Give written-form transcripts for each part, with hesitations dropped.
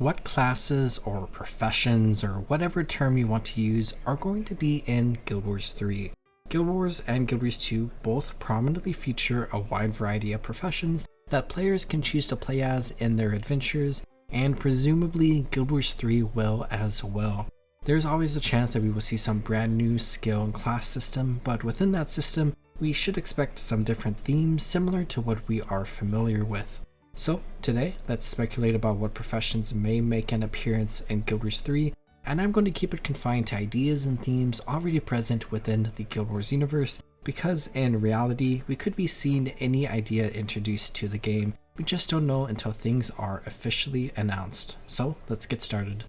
What classes or professions or whatever term you want to use are going to be in Guild Wars 3. Guild Wars and Guild Wars 2 both prominently feature a wide variety of professions that players can choose to play as in their adventures, and presumably Guild Wars 3 will as well. There's always the chance that we will see some brand new skill and class system, but within that system, we should expect some different themes similar to what we are familiar with. So today, let's speculate about what professions may make an appearance in Guild Wars 3, and I'm going to keep it confined to ideas and themes already present within the Guild Wars universe, because in reality, we could be seeing any idea introduced to the game. We just don't know until things are officially announced. So let's get started.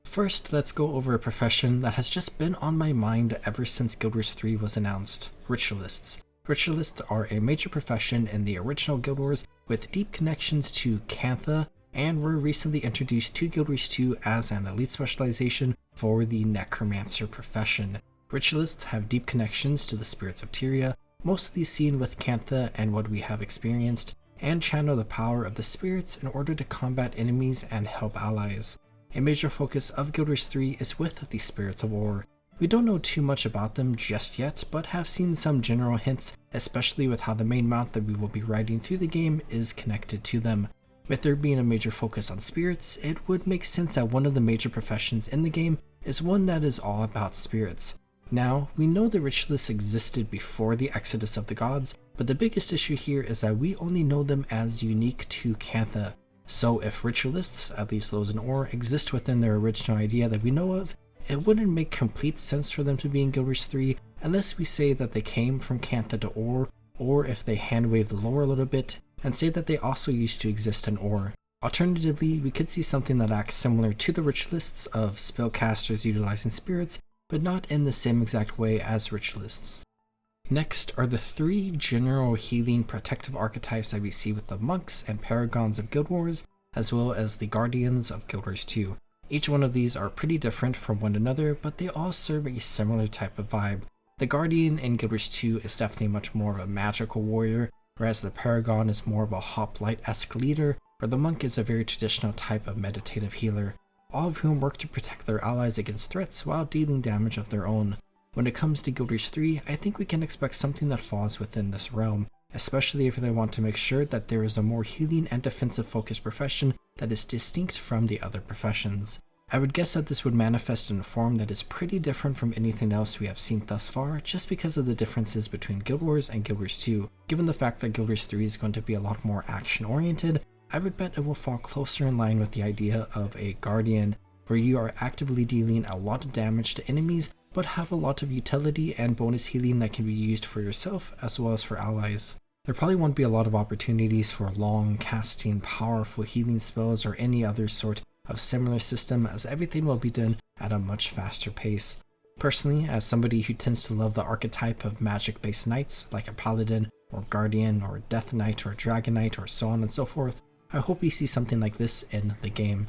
First, let's go over a profession that has just been on my mind ever since Guild Wars 3 was announced: Ritualists. Ritualists are a major profession in the original Guild Wars with deep connections to Cantha, and were recently introduced to Guild Wars 2 as an elite specialization for the Necromancer profession. Ritualists have deep connections to the spirits of Tyria, mostly seen with Cantha and what we have experienced, and channel the power of the spirits in order to combat enemies and help allies. A major focus of Guild Wars 3 is with the Spirits of War. We don't know too much about them just yet, but have seen some general hints, especially with how the main mount that we will be riding through the game is connected to them. With there being a major focus on spirits, it would make sense that one of the major professions in the game is one that is all about spirits. Now, we know the Ritualists existed before the Exodus of the Gods, but the biggest issue here is that we only know them as unique to Cantha. So if Ritualists, at least those in Ore, exist within their original idea that we know of, it wouldn't make complete sense for them to be in Guild Wars 3 unless we say that they came from Cantha to Ore, or if they handwave the lore a little bit and say that they also used to exist in Ore. Alternatively, we could see something that acts similar to the Ritualists of spellcasters utilizing spirits, but not in the same exact way as Ritualists. Next are the three general healing protective archetypes that we see with the monks and paragons of Guild Wars, as well as the guardians of Guild Wars 2. Each one of these are pretty different from one another, but they all serve a similar type of vibe. The guardian in Guild Wars 2 is definitely much more of a magical warrior, whereas the paragon is more of a hoplite-esque leader, where the monk is a very traditional type of meditative healer, all of whom work to protect their allies against threats while dealing damage of their own. When it comes to Guild Wars 3, I think we can expect something that falls within this realm, especially if they want to make sure that there is a more healing and defensive focused profession that is distinct from the other professions. I would guess that this would manifest in a form that is pretty different from anything else we have seen thus far, just because of the differences between Guild Wars and Guild Wars 2. Given the fact that Guild Wars 3 is going to be a lot more action oriented, I would bet it will fall closer in line with the idea of a guardian, where you are actively dealing a lot of damage to enemies, but have a lot of utility and bonus healing that can be used for yourself as well as for allies. There probably won't be a lot of opportunities for long casting powerful healing spells or any other sort of similar system, as everything will be done at a much faster pace. Personally, as somebody who tends to love the archetype of magic based knights like a paladin or guardian or death knight or dragon knight or so on and so forth, I hope we see something like this in the game.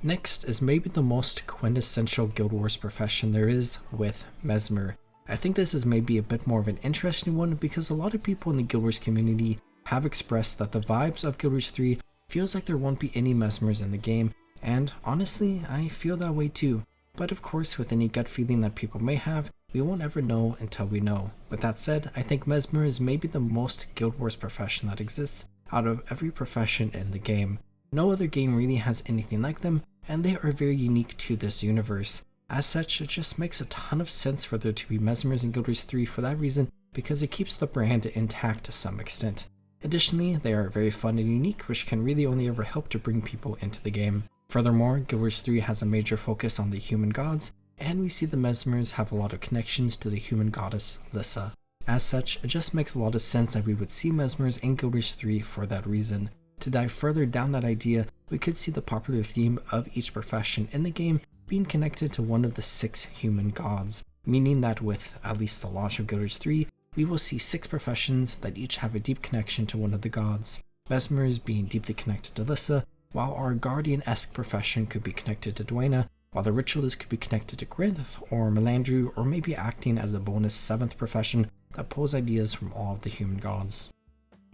Next is maybe the most quintessential Guild Wars profession there is, with Mesmer. I think this is maybe a bit more of an interesting one because a lot of people in the Guild Wars community have expressed that the vibes of Guild Wars 3 feels like there won't be any Mesmers in the game, and honestly, I feel that way too. But of course, with any gut feeling that people may have, we won't ever know until we know. With that said, I think Mesmer is maybe the most Guild Wars profession that exists out of every profession in the game. No other game really has anything like them, and they are very unique to this universe. As such, it just makes a ton of sense for there to be Mesmers in Guild Wars 3 for that reason, because it keeps the brand intact to some extent. Additionally, they are very fun and unique, which can really only ever help to bring people into the game. Furthermore, Guild Wars 3 has a major focus on the human gods, and we see the Mesmers have a lot of connections to the human goddess Lissa. As such, it just makes a lot of sense that we would see Mesmers in Guild Wars 3 for that reason. To dive further down that idea, we could see the popular theme of each profession in the game being connected to one of the 6 human gods, meaning that with at least the launch of Guild Wars 3, we will see 6 professions that each have a deep connection to one of the gods. Mesmers being deeply connected to Lissa, while our guardian-esque profession could be connected to Dwayna, while the Ritualist could be connected to Grinth or Melandru, or maybe acting as a bonus 7th profession that pulls ideas from all of the human gods.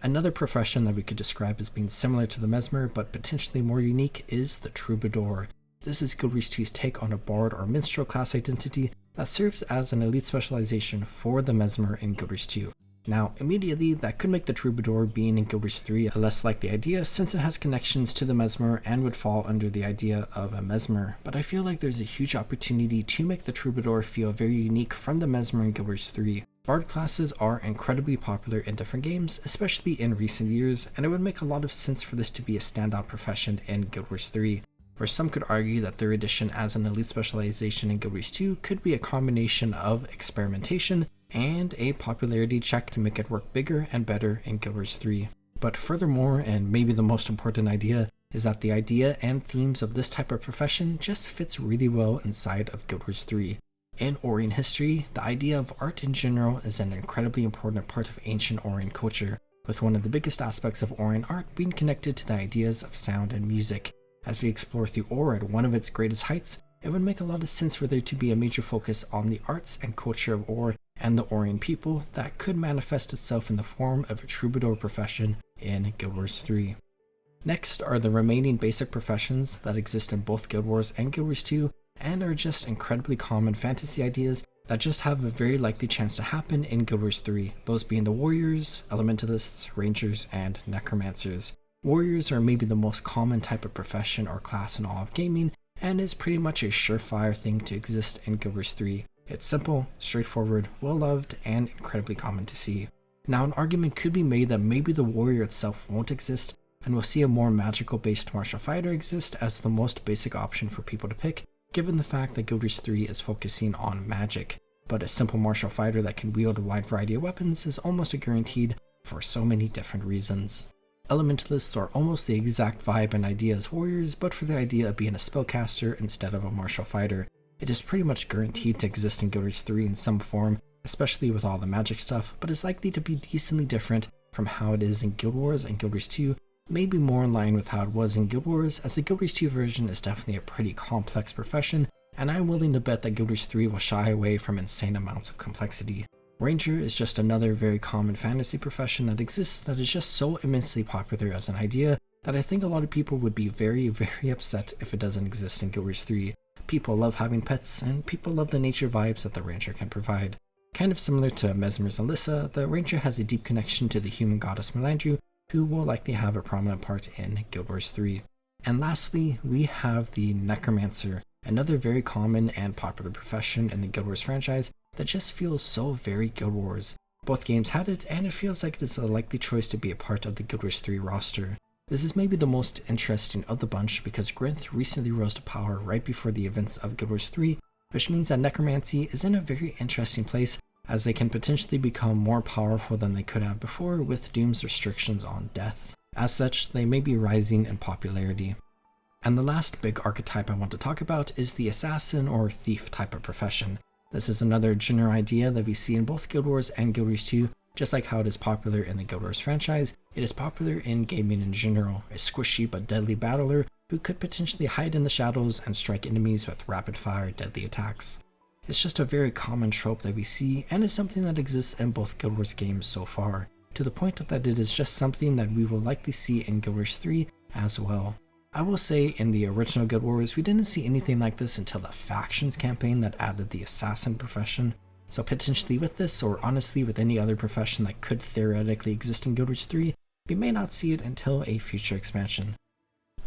Another profession that we could describe as being similar to the Mesmer but potentially more unique is the Troubadour. This is Guild Wars 2's take on a bard or minstrel class identity that serves as an elite specialization for the Mesmer in Guild Wars 2. Now, immediately, that could make the Troubadour being in Guild Wars 3 a less likely idea since it has connections to the Mesmer and would fall under the idea of a Mesmer, but I feel like there's a huge opportunity to make the Troubadour feel very unique from the Mesmer in Guild Wars 3. Bard classes are incredibly popular in different games, especially in recent years, and it would make a lot of sense for this to be a standout profession in Guild Wars 3. Where some could argue that their addition as an elite specialization in Guild Wars 2 could be a combination of experimentation and a popularity check to make it work bigger and better in Guild Wars 3. But furthermore, and maybe the most important idea, is that the idea and themes of this type of profession just fits really well inside of Guild Wars 3. In Orient history, the idea of art in general is an incredibly important part of ancient Orient culture, with one of the biggest aspects of Orient art being connected to the ideas of sound and music. As we explore through Ore at one of its greatest heights, it would make a lot of sense for there to be a major focus on the arts and culture of Ore and the Orient people that could manifest itself in the form of a troubadour profession in Guild Wars 3. Next are the remaining basic professions that exist in both Guild Wars and Guild Wars 2 and are just incredibly common fantasy ideas that just have a very likely chance to happen in Guild Wars 3, those being the warriors, elementalists, rangers, and necromancers. Warriors are maybe the most common type of profession or class in all of gaming, and is pretty much a surefire thing to exist in Guild Wars 3. It's simple, straightforward, well-loved, and incredibly common to see. Now, an argument could be made that maybe the warrior itself won't exist, and we'll see a more magical-based martial fighter exist as the most basic option for people to pick, given the fact that Guild Wars 3 is focusing on magic. But a simple martial fighter that can wield a wide variety of weapons is almost a guaranteed for so many different reasons. Elementalists are almost the exact vibe and idea as warriors, but for the idea of being a spellcaster instead of a martial fighter. It is pretty much guaranteed to exist in Guild Wars 3 in some form, especially with all the magic stuff, but is likely to be decently different from how it is in Guild Wars and Guild Wars 2, maybe more in line with how it was in Guild Wars, as the Guild Wars 2 version is definitely a pretty complex profession, and I'm willing to bet that Guild Wars 3 will shy away from insane amounts of complexity. Ranger is just another very common fantasy profession that exists that is just so immensely popular as an idea that I think a lot of people would be very, very upset if it doesn't exist in Guild Wars 3. People love having pets, and people love the nature vibes that the Ranger can provide. Kind of similar to Mesmer's Alyssa, the Ranger has a deep connection to the human goddess Melandru, who will likely have a prominent part in Guild Wars 3. And lastly, we have the Necromancer, another very common and popular profession in the Guild Wars franchise that just feels so very Guild Wars. Both games had it, and it feels like it is a likely choice to be a part of the Guild Wars 3 roster. This is maybe the most interesting of the bunch because Grinth recently rose to power right before the events of Guild Wars 3, which means that necromancy is in a very interesting place as they can potentially become more powerful than they could have before with Doom's restrictions on death. As such, they may be rising in popularity. And the last big archetype I want to talk about is the assassin or thief type of profession. This is another general idea that we see in both Guild Wars and Guild Wars 2, just like how it is popular in the Guild Wars franchise, it is popular in gaming in general, a squishy but deadly battler who could potentially hide in the shadows and strike enemies with rapid-fire deadly attacks. It's just a very common trope that we see and is something that exists in both Guild Wars games so far, to the point that it is just something that we will likely see in Guild Wars 3 as well. I will say in the original Guild Wars we didn't see anything like this until the Factions campaign that added the assassin profession, so potentially with this, or honestly with any other profession that could theoretically exist in Guild Wars 3, we may not see it until a future expansion.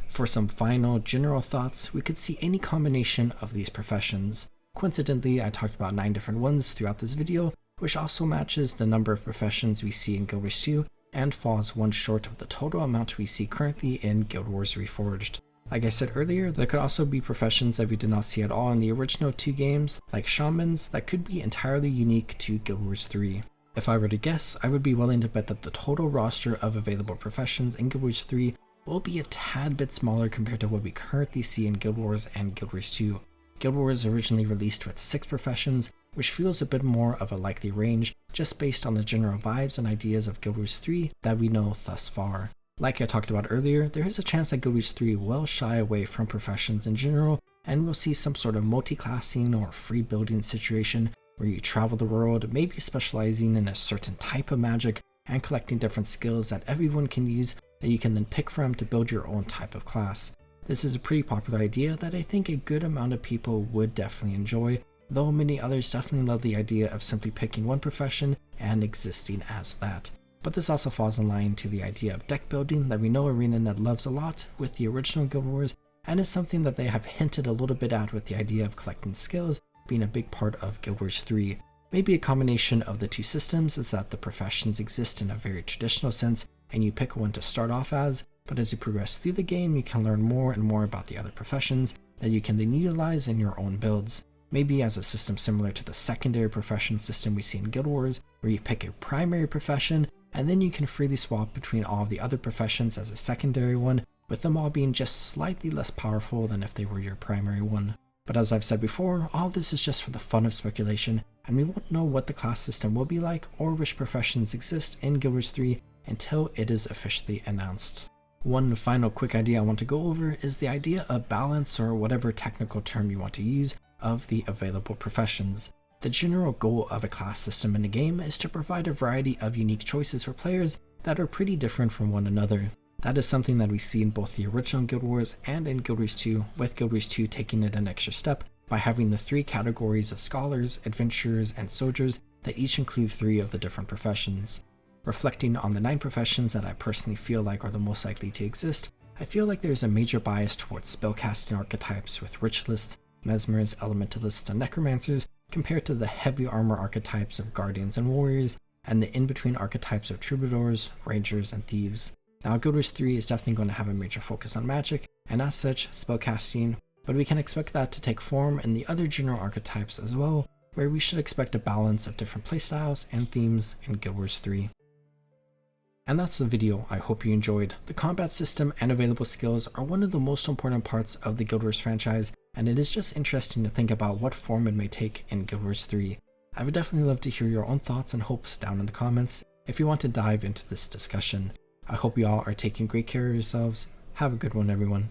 For some final general thoughts, we could see any combination of these professions. Coincidentally, I talked about 9 different ones throughout this video, which also matches the number of professions we see in Guild Wars 2 and falls one short of the total amount we see currently in Guild Wars Reforged. Like I said earlier, there could also be professions that we did not see at all in the original 2 games, like shamans, that could be entirely unique to Guild Wars 3. If I were to guess, I would be willing to bet that the total roster of available professions in Guild Wars 3 will be a tad bit smaller compared to what we currently see in Guild Wars and Guild Wars 2. Guild Wars originally released with 6 professions, which feels a bit more of a likely range just based on the general vibes and ideas of Guild Wars 3 that we know thus far. Like I talked about earlier, there is a chance that Guild Wars 3 will shy away from professions in general, and we'll see some sort of multi-classing or free building situation where you travel the world, maybe specializing in a certain type of magic, and collecting different skills that everyone can use that you can then pick from to build your own type of class. This is a pretty popular idea that I think a good amount of people would definitely enjoy, though many others definitely love the idea of simply picking one profession and existing as that. But this also falls in line to the idea of deck building that we know ArenaNet loves a lot with the original Guild Wars, and is something that they have hinted a little bit at with the idea of collecting skills being a big part of Guild Wars 3. Maybe a combination of the two systems is that the professions exist in a very traditional sense and you pick one to start off as, but as you progress through the game you can learn more and more about the other professions that you can then utilize in your own builds. Maybe as a system similar to the secondary profession system we see in Guild Wars, where you pick a primary profession and then you can freely swap between all of the other professions as a secondary one, with them all being just slightly less powerful than if they were your primary one. But as I've said before, all of this is just for the fun of speculation, and we won't know what the class system will be like or which professions exist in Guild Wars 3 until it is officially announced. One final quick idea I want to go over is the idea of balance, or whatever technical term you want to use, of the available professions. The general goal of a class system in a game is to provide a variety of unique choices for players that are pretty different from one another. That is something that we see in both the original Guild Wars and in Guild Wars 2, with Guild Wars 2 taking it an extra step by having the 3 categories of scholars, adventurers, and soldiers that each include 3 of the different professions. Reflecting on the 9 professions that I personally feel like are the most likely to exist, I feel like there's a major bias towards spellcasting archetypes with Ritualists, Mesmers, Elementalists, and Necromancers compared to the heavy armor archetypes of Guardians and Warriors, and the in-between archetypes of Troubadours, Rangers, and Thieves. Now, Guild Wars 3 is definitely going to have a major focus on magic, and as such, spellcasting, but we can expect that to take form in the other general archetypes as well, where we should expect a balance of different playstyles and themes in Guild Wars 3. And that's the video. I hope you enjoyed. The combat system and available skills are one of the most important parts of the Guild Wars franchise, and it is just interesting to think about what form it may take in Guild Wars 3. I would definitely love to hear your own thoughts and hopes down in the comments if you want to dive into this discussion. I hope you all are taking great care of yourselves. Have a good one, everyone.